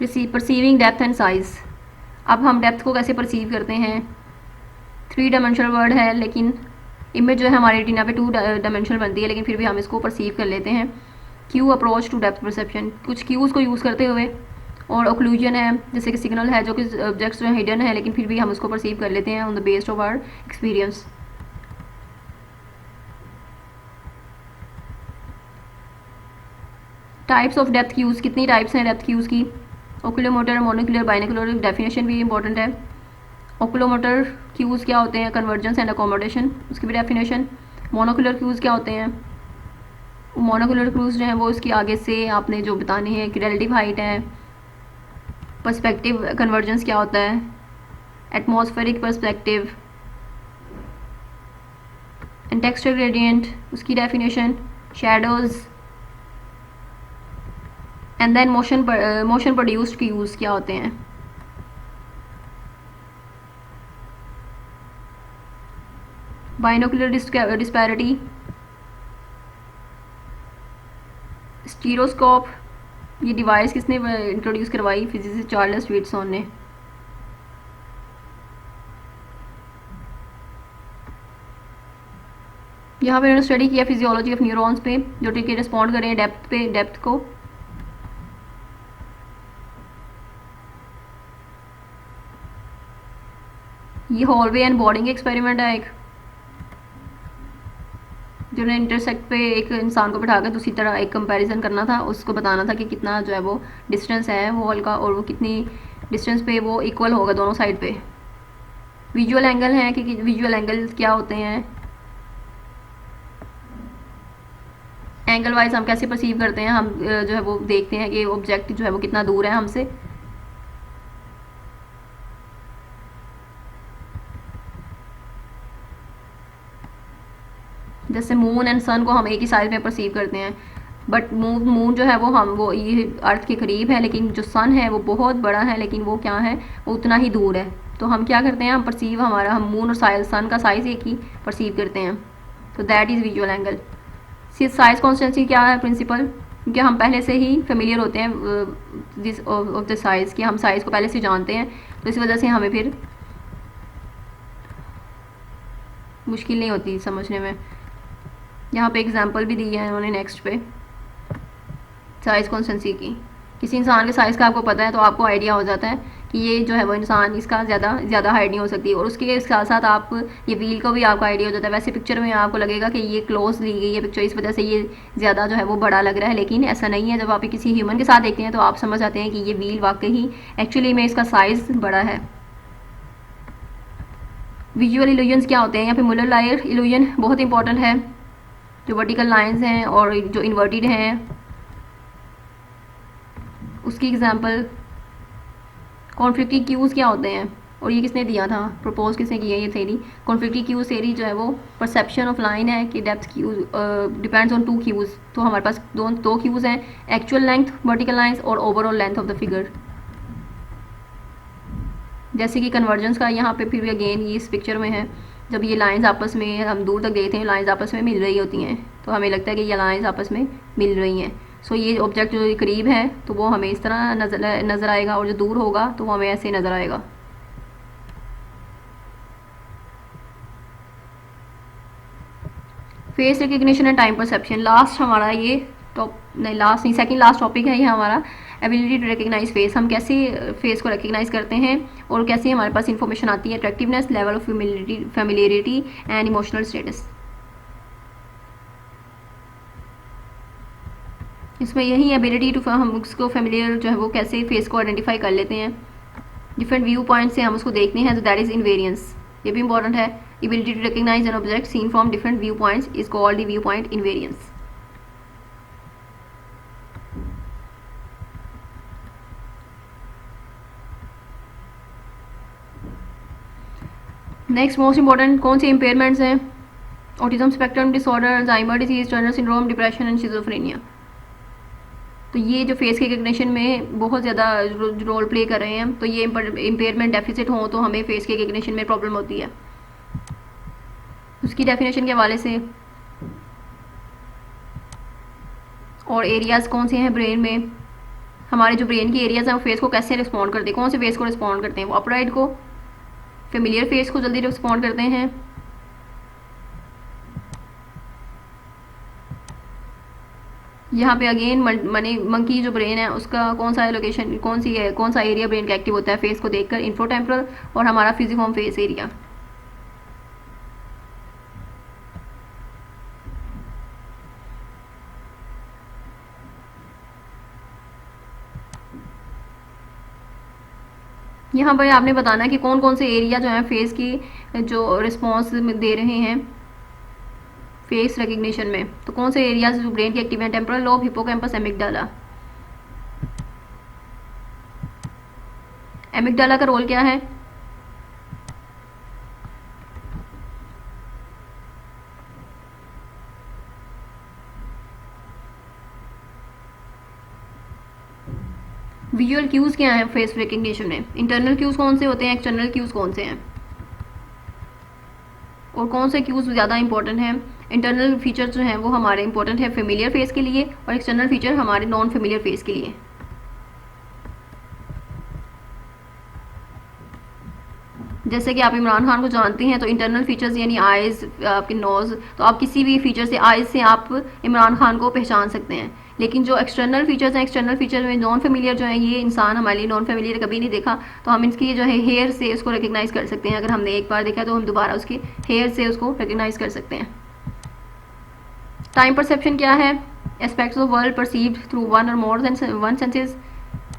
Perceiving depth and size. अब हम depth को कैसे परसीव करते हैं, 3 डायमेंशनल वर्ड है, लेकिन इमेज जो है हमारी रेटिना पे 2 डायमेंशनल बनती है, लेकिन फिर भी हम इसको परसीव कर लेते हैं। Cue approach to depth perception, कुछ क्यूज़ को यूज़ करते हुए। और ओक्लूजन है, जैसे कि सिग्नल है जो कि ऑब्जेक्ट्स जो है हिडन है, लेकिन फिर भी हम उसको परसीव कर लेते हैं on the based of our experience. Types of depth cues, कितनी टाइप्स हैं डेप्थ क्यूज़ की, ओकुलोमोटर, मोनोकुलर, बाइनोकुलर, डेफिनेशन भी इंपॉर्टेंट है। ओकुलोमोटर क्यूज़ क्या होते हैं, कन्वर्जेंस एंड अकोमोडेशन, उसकी भी डेफिनेशन। मोनोकुलर क्यूज़ क्या होते हैं, मोनोकुलर क्यूज़ जो है वो इसके आगे से आपने जो बताने हैं कि रिलेटिव हाइट है। पर्सपेक्टिव कन्वर्जेंस क्या होता है, atmospheric perspective and texture gradient, उसकी definition. Shadows and then motion produced cues क्या होते हैं। बाइनोकुलर डिस्पैरिटी, स्टीरोस्कोप, ये डिवाइस किसने इंट्रोड्यूस करवाई, फिजिसिस्ट चार्ल्स व्हिटसॉन ने। यहाँ पे उन्होंने स्टडी किया फिजियोलॉजी ऑफ न्यूरॉन्स पे, जो टिके रिस्पॉन्ड करें डेप्थ पे, डेप्थ को। ये हॉलवे एंड बोर्डिंग एक्सपेरिमेंट है एक, जो उन्हें इंटरसेक्ट पे एक इंसान को बिठाकर दूसरी तरह एक कंपैरिजन करना था, उसको बताना था कि कितना जो है वो डिस्टेंस है वॉल का, और वो कितनी डिस्टेंस पे वो इक्वल होगा दोनों साइड पे। विजुअल एंगल है कि विजुअल एंगल क्या होते हैं, एंगल वाइज हम कैसे परसीव करते हैं, हम जो है वो देखते हैं कि ऑब्जेक्ट जो है वो कितना दूर है हमसे। जैसे मून एंड सन को हम एक ही साइज में परसीव करते हैं, बट मून जो है वो ये अर्थ के करीब है, लेकिन जो सन है वो बहुत बड़ा है, लेकिन वो क्या है, वो उतना ही दूर है। तो हम क्या करते हैं, हम परसीव हम मून और सन का साइज़ एक ही परसीव करते हैं। तो that is visual angle. Size constituency क्या है प्रिंसिपल, क्योंकि हम पहले से ही फेमिलियर होते हैं दिस ऑफ द साइज़, कि हम साइज़ को पहले से जानते हैं, तो इस वजह से हमें फिर मुश्किल नहीं होती समझने में। यहाँ पे एग्जांपल भी दी है उन्होंने नेक्स्ट पे साइज़ कॉन्स्टेंसी की। किसी इंसान के साइज़ का आपको पता है तो आपको आइडिया हो जाता है कि ये जो है वो इंसान, इसका ज़्यादा हाइट नहीं हो सकती, और उसके साथ साथ आप ये व्हील को भी आपको आइडिया हो जाता है। वैसे पिक्चर में आपको लगेगा कि ये क्लोज ली गई है पिक्चर, इस वजह से ये ज़्यादा जो है वो बड़ा लग रहा है, लेकिन ऐसा नहीं है। जब आप किसी ह्यूमन के साथ देखते हैं तो आप समझ जाते हैं कि ये व्हील वाकई ही एक्चुअली में इसका साइज़ बड़ा है। विजुअल इल्यूजन्स क्या होते हैं, यहाँ पे मुलर लायर इल्यूजन बहुत इंपॉर्टेंट है, जो वर्टिकल लाइंस हैं और जो इन्वर्टेड हैं उसकी एग्जांपल। कॉन्फ्लिक्टिंग क्यूज़ क्या होते हैं, और ये किसने दिया था, प्रपोज किसने किया ये थेरी। कॉन्फ्लिक्टिंग क्यूज़ थेरी जो है वो परसेप्शन ऑफ लाइन है कि depth cues depends on 2 cues. तो हमारे पास दो क्यूज़ हैं, एक्चुअल लेंथ वर्टिकल लाइंस और overall length of the figure. जैसे कि कन्वर्जेंस का यहाँ पे फिर भी अगेन ये इस पिक्चर में है, जब ये लाइंस आपस में, हम दूर तक देखते हैं लाइंस आपस में मिल रही होती हैं, तो हमें लगता है कि ये लाइंस आपस में मिल रही हैं। सो ये ऑब्जेक्ट जो करीब है तो वो हमें इस तरह नज़र आएगा, और जो दूर होगा तो वो हमें ऐसे नज़र आएगा। Face recognition and time perception, last हमारा ये सेकंड लास्ट टॉपिक है ये हमारा, एबिलिटी टू रिकग्नाइज फेस। हम कैसे फेस को रिकग्नाइज करते हैं और कैसे हमारे पास इंफॉर्मेशन आती है, attractiveness, level of familiarity and emotional status. इसमें यही एबिलिटी टू, हम उसको फेमिलियर जो है वो कैसे फेस को आइडेंटिफाई कर लेते हैं, डिफरेंट व्यू पॉइंट से हम उसको देखते हैं, तो दैट इज़ इनवेरियंस, ये भी इंपॉर्टेंट है। Ability to recognise an object seen from different view points is called the view point invariance. Next most important कौन सी इंपेयरमेंट्स हैं, autism spectrum disorder, Alzheimer disease, Turner syndrome, depression and schizophrenia. तो ये जो face recognition में बहुत ज़्यादा role play कर रहे हैं, तो ये इम्पेयरमेंट डेफिसिट हो तो हमें फेस रिकग्निशन में प्रॉब्लम होती है। उसकी डेफिनेशन के हवाले से, और एरियाज़ कौन से हैं ब्रेन में, हमारे जो ब्रेन की एरियाज हैं वो फेस को कैसे रिस्पॉन्ड करते हैं, कौन से फेस को रिस्पॉन्ड करते हैं, वो अपराइट को, फेमिलियर फेस को जल्दी रिस्पॉन्ड करते हैं। यहाँ पे अगेन मनी मंकी जो ब्रेन है उसका कौन सा लोकेशन, कौन सी है, कौन सा एरिया ब्रेन का एक्टिव होता है फेस को देखकर, इंफ्रोटेम्परल और हमारा फिजिफॉर्म फेस एरिया। यहाँ पर आपने बताना कि कौन कौन से एरिया जो है फेस की जो रिस्पॉन्स दे रहे हैं फेस रिकग्निशन में, तो कौन से एरियाज जो ब्रेन के एक्टिव हैं, temporal lobe, hippocampus, amygdala. Amygdala का रोल क्या है? विजुअल क्यूज क्या है फेस रिकग्निशन में, इंटरनल क्यूज कौन से होते हैं, एक्सटर्नल क्यूज कौन से हैं, और कौन से क्यूज ज़्यादा इंपॉर्टेंट हैं। इंटरनल फीचर जो हैं वो हमारे इंपॉर्टेंट है फेमिलियर फेस के लिए, और एक्सटर्नल फीचर हमारे नॉन फेमिलियर फेस के लिए। जैसे कि आप इमरान खान को जानते हैं, तो इंटरनल फीचर्स यानी आइज़, आपके नोज़, तो आप किसी भी फीचर से, आइज़ से आप इमरान खान को पहचान सकते हैं। लेकिन जो एक्सटर्नल फीचर्स हैं, एक्सटर्नल फीचर में नॉन फेमिलियर जो है, ये इंसान हमारे लिए नॉन फेमिलियर कभी नहीं देखा, तो हम इसकी जो है हेयर से उसको रिकग्नाइज़ कर सकते हैं। अगर हमने एक बार देखा तो हम दोबारा उसके हेयर से उसको रिकग्नाइज़ कर सकते हैं। टाइम परसेप्शन क्या है? Aspects of world perceived through one or more than one senses,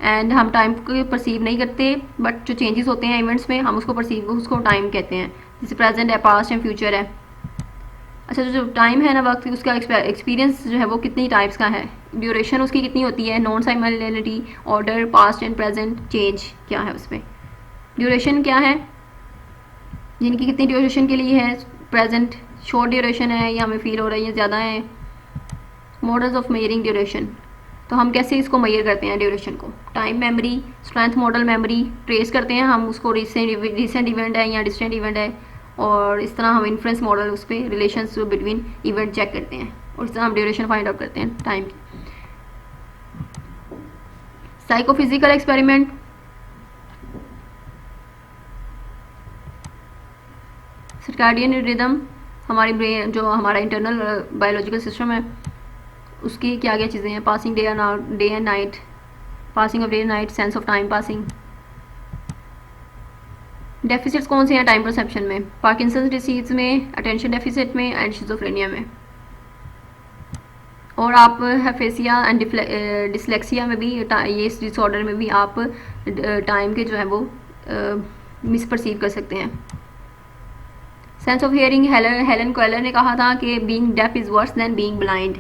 and हम टाइम को परसीव नहीं करते, बट जो चेंजेस होते हैं इवेंट्स में हम उसको टाइम कहते हैं। जैसे प्रेजेंट है, पास्ट है, फ्यूचर है। अच्छा, जो टाइम है ना, वक्त, उसका एक्सपीरियंस जो है वो कितनी टाइप्स का है, ड्यूरेशन उसकी कितनी होती है, non simultaneity, order, past and present, change क्या है उसमें। ड्यूरेशन क्या है, जिनकी कितनी ड्यूरेशन के लिए है, प्रेजेंट शॉर्ट ड्यूरेशन है या हमें फील हो रहा है ये ज़्यादा है। मॉडल्स ऑफ मेजरिंग ड्यूरेशन, तो हम कैसे इसको मेजर करते हैं ड्यूरेशन को। Time memory, strength model memory, trace करते हैं हम उसको, रिसेंट इवेंट है या डिस्टेंट इवेंट है, और इस तरह हम इन्फ्लुएंस मॉडल उस पर रिलेशंस बिटवीन इवेंट चेक करते हैं, और इस तरह हम ड्यूरेशन फाइंड आउट करते हैं टाइम की। साइकोफिजिकल एक्सपेरिमेंट, सर्काडियन रिदम, हमारी ब्रेन जो हमारा इंटरनल बायोलॉजिकल सिस्टम है उसकी क्या क्या चीज़ें हैं, passing day and night, passing of day and night, sense of time passing. Deficits कौन से हैं टाइम परसेप्शन में? पार्किंसंस डिसीज में, अटेंशन डेफिसिट में, एंड शिज़ोफ्रेनिया में। और आप हेफेसिया एंड डिसलेक्सिया में भी, ये इस डिसऑर्डर में भी आप टाइम के जो है वो मिसपर्सीव कर सकते हैं। Sense of hearing, Helen Keller ने कहा था कि being deaf is worse than being blind.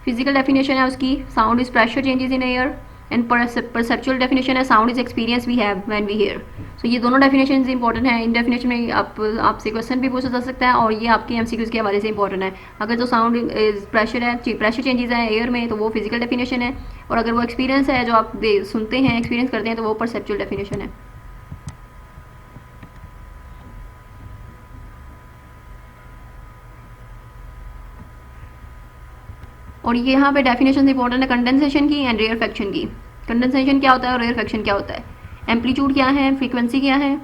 Physical definition है उसकी, sound is pressure changes in air, and perceptual definition है, sound is experience we have when we hear. So ये दोनों definition important है। इन डेफिनेशन में आपसे क्वेश्चन भी पूछा जा सकता है, और ये आपके एमसीक्यूज के हवाले से इंपॉर्टेंट है। अगर जो साउंड इज प्रेशर है, प्रेशर चेंजेस है एयर में, तो वो फिजिकल डेफिनेशन है, और अगर वो एक्सपीरियंस है जो आप सुनते हैं, एक्सपीरियंस करते हैं, तो वो परसेप्चुअल डेफिनेशन है। और ये यहाँ पे डेफिनेशन इंपॉर्टेंट है कंडेंसेशन की एंड रेयरफैक्शन की। कंडेंसेशन क्या होता है और रेयरफैक्शन क्या होता है, एम्पलीट्यूड क्या है, फ्रीक्वेंसी क्या है।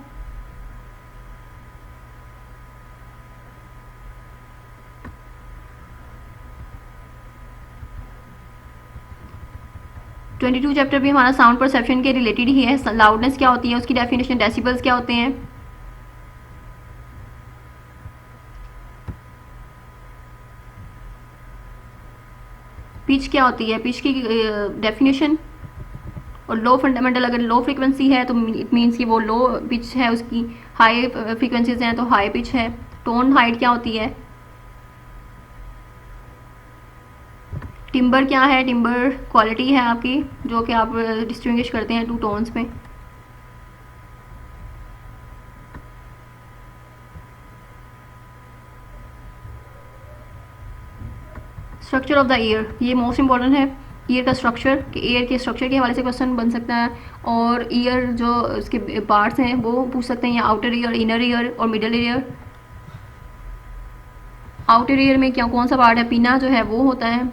ट्वेंटी 22 चैप्टर भी हमारा साउंड परसेप्शन के रिलेटेड ही है। लाउडनेस क्या होती है उसकी डेफिनेशन, डेसिबल्स क्या होते हैं, पिच क्या होती है, पिच की डेफिनेशन, और लो फंडामेंटल, अगर लो फ्रीक्वेंसी है तो इट मीन्स कि वो लो पिच है उसकी, हाई फ्रीक्वेंसीज हैं तो हाई पिच है। टोन हाइट क्या होती है, टिम्बर क्या है, टिम्बर क्वालिटी है आपकी जो कि आप डिस्टिंग्विश करते हैं टू टोन्स में। स्ट्रक्चर ऑफ द ईयर, ये मोस्ट इंपॉर्टेंट है, ईयर का स्ट्रक्चर, कि ईयर के स्ट्रक्चर के हवाले से क्वेश्चन बन सकता है, और ईयर जो उसके पार्ट्स हैं वो पूछ सकते हैं, या आउटर ईयर, इनर ईयर और मिडल ईयर। आउटर ईयर में क्या कौन सा पार्ट है, पीना जो है वो होता है,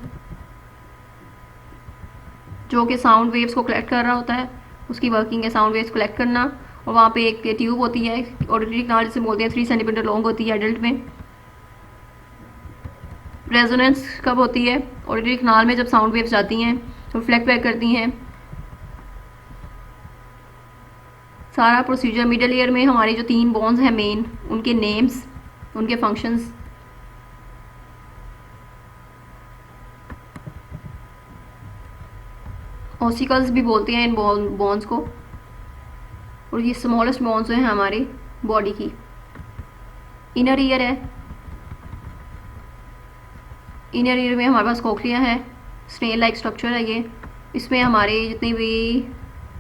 जो कि साउंड वेव्स को कलेक्ट कर रहा होता है, उसकी वर्किंग है साउंड वेव्स कलेक्ट करना। और वहाँ पे एक ट्यूब होती है, ऑडिटरी कनाल जिसे बोलते हैं, 3 सेंटीमीटर लॉन्ग होती है एडल्ट में। रेजोनेंस कब होती है? ऑडिटरी कनाल में जब साउंड वेव्स जाती हैं, रिफ्लेक्ट बैक करती हैं। सारा प्रोसीजर। मिडल ईयर में हमारे जो 3 बोन्स हैं मेन, उनके नेम्स, उनके फंक्शंस। ऑसिकल्स भी बोलते हैं इन बोन्स को। और ये स्मॉलेस्ट बोन्स हैं हमारी बॉडी की। इनर ईयर है, इनर ईयर में हमारे पास कोक्लिया है, स्नेल लाइक स्ट्रक्चर है ये। इसमें हमारी जितनी भी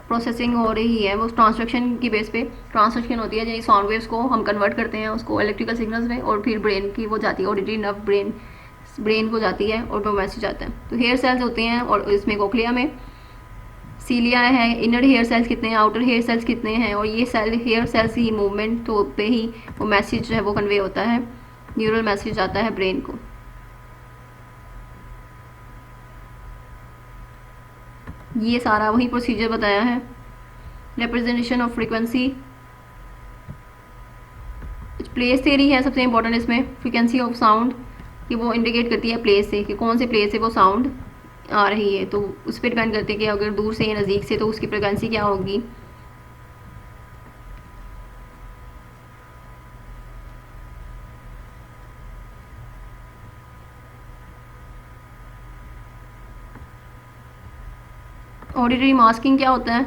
प्रोसेसिंग हो रही है वो ट्रांसडक्शन की बेस पे ट्रांसडक्शन होती है, यानी साउंड वेव्स को हम कन्वर्ट करते हैं उसको इलेक्ट्रिकल सिग्नल्स में, और फिर ब्रेन की वो जाती है, ऑडिटरी नर्व ब्रेन को जाती है और वो मैसेज आता है। तो हेयर सेल्स होते हैं, और इसमें कोक्लिया में सीलिया है। इनर हेयर सेल्स कितने हैं, आउटर हेयर सेल्स कितने हैं, और ये हेयर सेल्स ही मूवमेंट तो पे ही वो मैसेज जो है वो कन्वे होता है, न्यूरल मैसेज आता है ब्रेन को। ये सारा वही प्रोसीजर बताया है। Representation of frequency, place theory है सबसे इंपॉर्टेंट इसमें। फ्रीक्वेंसी ऑफ साउंड कि वो इंडिकेट करती है प्लेस से, कि कौन से प्लेस से वो साउंड आ रही है, तो उस पर डिपेंड करते हैं कि अगर दूर से या नज़दीक से तो उसकी फ्रीक्वेंसी क्या होगी। ऑडिटरी मास्किंग क्या होता है?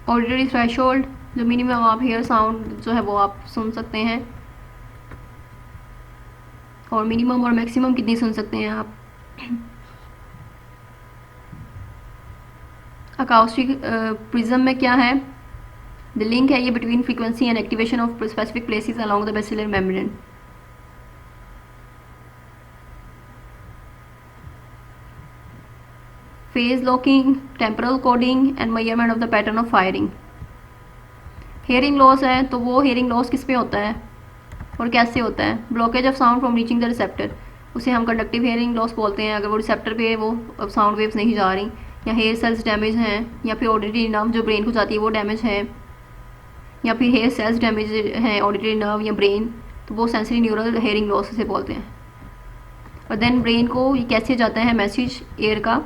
ऑडिटरी थ्रेशोल्ड, जो मिनिमम आप हेयर साउंड जो है वो आप सुन सकते हैं, और मिनिमम और मैक्सिमम कितनी सुन सकते हैं आप। अकाउस्टिक प्रिज्म में क्या है? द लिंक है ये between frequency and activation of specific places along the basilar membrane. Phase locking, temporal coding and measurement of the pattern of firing. Hearing loss है, तो वो हेयरिंग लॉस किस पे होता है और कैसे होता है? Blockage of sound from reaching the receptor, उसे हम कंडक्टिव हेयरिंग लॉस बोलते हैं। अगर वो रिसेप्टर पे वो साउंड वेव्स नहीं जा रही, या हेयर सेल्स डैमेज हैं, या फिर ऑडिटरी नर्व जो ब्रेन को जाती है वो डैमेज है, या फिर हेयर सेल्स डैमेज हैं ऑडिटरी नर्व या ब्रेन, तो वो सेंसरी न्यूरल हेयरिंग लॉस से बोलते हैं। और देन ब्रेन को ये कैसे जाता है मैसेज एयर का?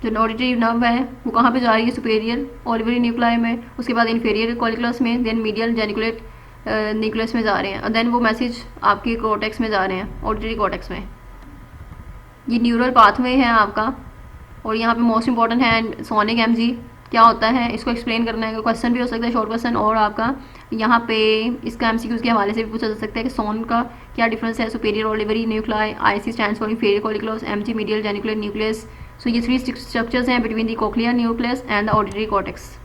जो ऑडिटरी नर्व है वो कहाँ पे जा रही है? सुपेरियर ओलिवरी न्यूक्लाई में, उसके बाद इन्फीरियर कॉलिकुलस में, देन मीडियल जेनिकुलेट न्यूक्लियस में जा रहे हैं, और देन वो मैसेज आपके कॉर्टेक्स में जा रहे हैं, ऑडिटरी कॉर्टेक्स में। ये न्यूरल पाथवे है आपका। और यहाँ पे मोस्ट इंपॉर्टेंट है सोनिक एमजी क्या होता है, इसको एक्सप्लेन करना है। क्वेश्चन भी हो सकता है, शॉर्ट क्वेश्चन, और आपका यहाँ पे इसका एमसीक्यूज के हवाले से भी पूछा जा सकता है कि सोन का क्या डिफरेंस है। Superior olivary nuclei, IC stands for inferior colliculus, MG medial geniculate nucleus. So ये 3 स्ट्रक्चर्स हैं between the cochlear nucleus and the auditory cortex.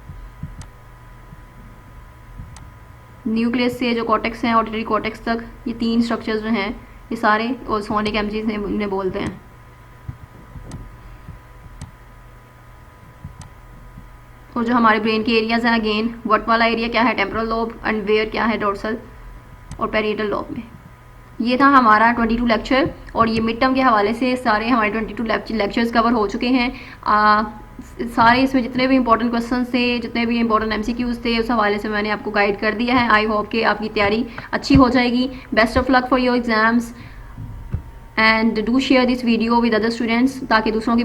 Nucleus से जो कॉर्टेक्स हैं ऑडिटरी कॉर्टेक्स तक, ये 3 स्ट्रक्चर्स जो हैं ये सारे और सोनिक एमजीज ने बोलते हैं। और जो हमारे ब्रेन के एरियाज हैं, अगेन वट वाला एरिया क्या है? टेम्पोरल लोब, एंड वेयर क्या है? डोर्सल और पेरिएटल लोब में। ये था हमारा 22 लेक्चर, और ये मिड टर्म के हवाले से सारे हमारे 22 लेक्चर्स कवर हो चुके हैं। सारे इसमें जितने भी इंपॉर्टेंट क्वेश्चन थे, जितने भी इंपॉर्टेंट एमसीक्यूज थे, उस हवाले से मैंने आपको गाइड कर दिया है। आई होप कि आपकी तैयारी अच्छी हो जाएगी। Best of luck for your exams, and do share this video with other students, ताकि दूसरों की